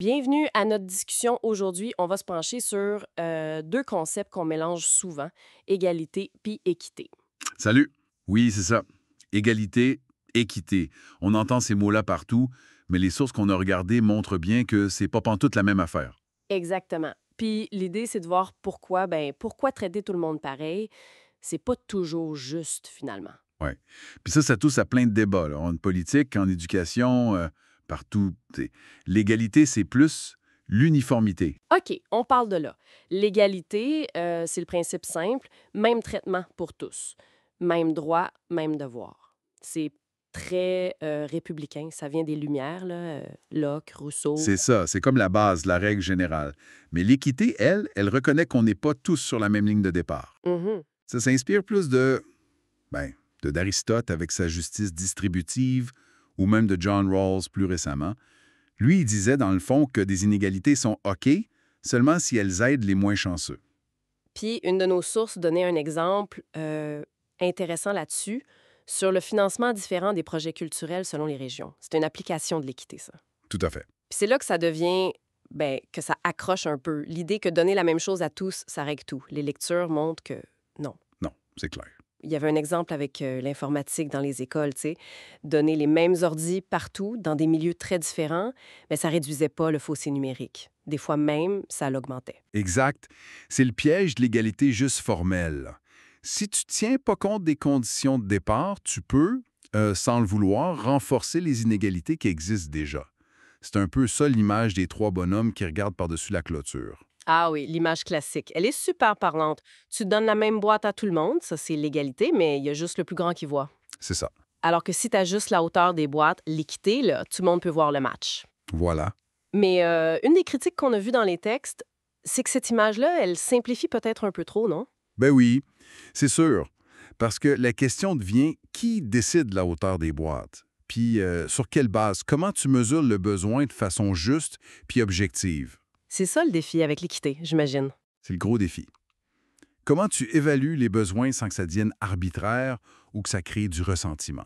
Bienvenue à notre discussion. Aujourd'hui, on va se pencher sur deux concepts qu'on mélange souvent, égalité puis équité. Salut. Oui, c'est ça. Égalité, équité. On entend ces mots-là partout, mais les sources qu'on a regardées montrent bien que c'est pas pantoute la même affaire. Exactement. Puis l'idée, c'est de voir pourquoi, pourquoi traiter tout le monde pareil, c'est pas toujours juste finalement. Ouais. Puis ça touche à plein de débats, là, en politique, en éducation, partout. L'égalité, c'est plus l'uniformité. OK, on parle de là. L'égalité, c'est le principe simple, même traitement pour tous. Même droit, même devoir. C'est très républicain. Ça vient des Lumières, là, Locke, Rousseau. C'est ça, c'est comme la base, la règle générale. Mais l'équité, elle reconnaît qu'on n'est pas tous sur la même ligne de départ. Mhm. Ça s'inspire plus ben, d'Aristote avec sa justice distributive, ou même de John Rawls plus récemment. Lui, il disait dans le fond que des inégalités sont OK seulement si elles aident les moins chanceux. Puis, une de nos sources donnait un exemple intéressant là-dessus, sur le financement différent des projets culturels selon les régions. C'est une application de l'équité, ça. Tout à fait. Puis c'est là que ça devient, que ça accroche un peu. L'idée que donner la même chose à tous, ça règle tout. Les lectures montrent que non. Non, c'est clair. Il y avait un exemple avec l'informatique dans les écoles, tu sais. Donner les mêmes ordis partout, dans des milieux très différents, mais ça réduisait pas le fossé numérique. Des fois même, ça l'augmentait. Exact. C'est le piège de l'égalité juste formelle. Si tu tiens pas compte des conditions de départ, tu peux, sans le vouloir, renforcer les inégalités qui existent déjà. C'est un peu ça l'image des trois bonhommes qui regardent par-dessus la clôture. Ah oui, l'image classique. Elle est super parlante. Tu donnes la même boîte à tout le monde, ça c'est l'égalité, mais il y a juste le plus grand qui voit. C'est ça. Alors que si tu ajustes la hauteur des boîtes, l'équité, là, tout le monde peut voir le match. Voilà. Mais une des critiques qu'on a vues dans les textes, c'est que cette image-là, elle simplifie peut-être un peu trop, non? Ben oui, c'est sûr. Parce que la question devient qui décide la hauteur des boîtes? Puis sur quelle base? Comment tu mesures le besoin de façon juste puis objective? C'est ça le défi avec l'équité, j'imagine. C'est le gros défi. Comment tu évalues les besoins sans que ça devienne arbitraire ou que ça crée du ressentiment?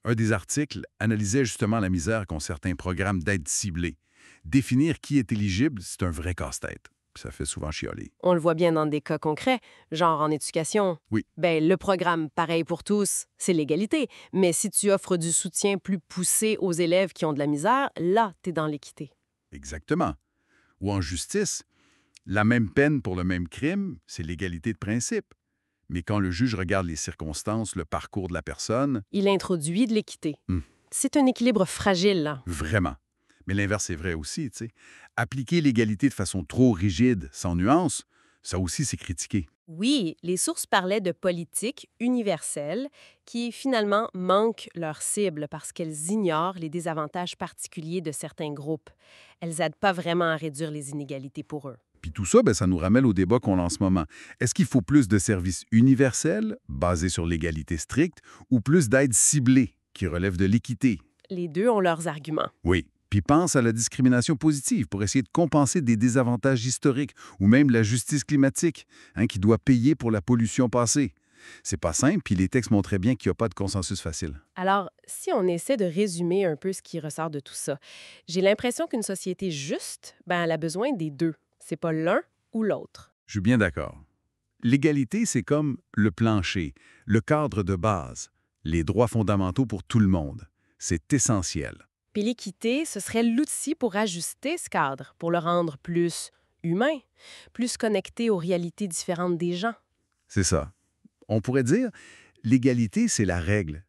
Un des articles analysait justement la misère qu'ont certains programmes d'aide ciblée. Définir qui est éligible, c'est un vrai casse-tête. Puis ça fait souvent chialer. On le voit bien dans des cas concrets, genre en éducation. Oui, Le programme Pareil pour tous, c'est l'égalité. Mais si tu offres du soutien plus poussé aux élèves qui ont de la misère, là, t'es dans l'équité. exactement. Ou en justice, la même peine pour le même crime, c'est l'égalité de principe. Mais quand le juge regarde les circonstances, le parcours de la personne, Il introduit de l'équité. hmm, C'est un équilibre fragile, là. vraiment. Mais l'inverse est vrai aussi, tu sais. Appliquer l'égalité de façon trop rigide, sans nuance, ça aussi c'est critiqué. Oui, les sources parlaient de politiques universelles qui finalement manquent leur cible parce qu'elles ignorent les désavantages particuliers de certains groupes. Elles n'aident pas vraiment à réduire les inégalités pour eux. Puis tout ça, ben, ça nous ramène au débat qu'on a en ce moment. Est-ce qu'il faut plus de services universels, basés sur l'égalité stricte, ou plus d'aides ciblées, qui relèvent de l'équité? Les deux ont leurs arguments. Oui. Puis pense à la discrimination positive pour essayer de compenser des désavantages historiques, ou même la justice climatique, qui doit payer pour la pollution passée. C'est pas simple, puis les textes montraient bien qu'il n'y a pas de consensus facile. Alors, si on essaie de résumer un peu ce qui ressort de tout ça, j'ai l'impression qu'une société juste, elle a besoin des deux. C'est pas l'un ou l'autre. Je suis bien d'accord. L'égalité, c'est comme le plancher, le cadre de base, les droits fondamentaux pour tout le monde. C'est essentiel. Puis l'équité, ce serait l'outil pour ajuster ce cadre, pour le rendre plus humain, plus connecté aux réalités différentes des gens. C'est ça. On pourrait dire, l'égalité, c'est la règle.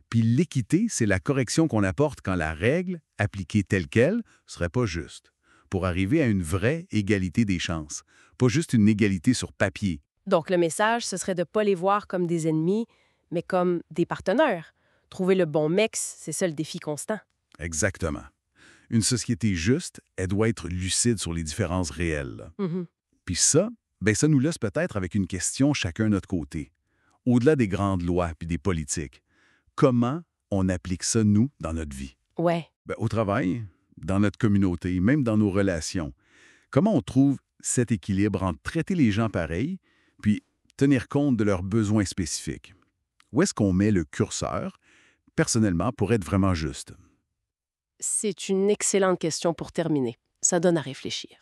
Puis l'équité, c'est la correction qu'on apporte quand la règle, appliquée telle qu'elle, serait pas juste, pour arriver à une vraie égalité des chances, pas juste une égalité sur papier. Donc le message, ce serait de ne pas les voir comme des ennemis, mais comme des partenaires. Trouver le bon mix, c'est ça le défi constant. Exactement. Une société juste, elle doit être lucide sur les différences réelles. Mhm. Puis ça, ben ça nous laisse peut-être avec une question chacun de notre côté. Au-delà des grandes lois puis des politiques, comment on applique ça, nous, dans notre vie? Ouais. Ben, au travail, dans notre communauté, même dans nos relations. Comment on trouve cet équilibre entre traiter les gens pareil, puis tenir compte de leurs besoins spécifiques? Où est-ce qu'on met le curseur, personnellement, pour être vraiment juste? C'est une excellente question pour terminer. ça donne à réfléchir.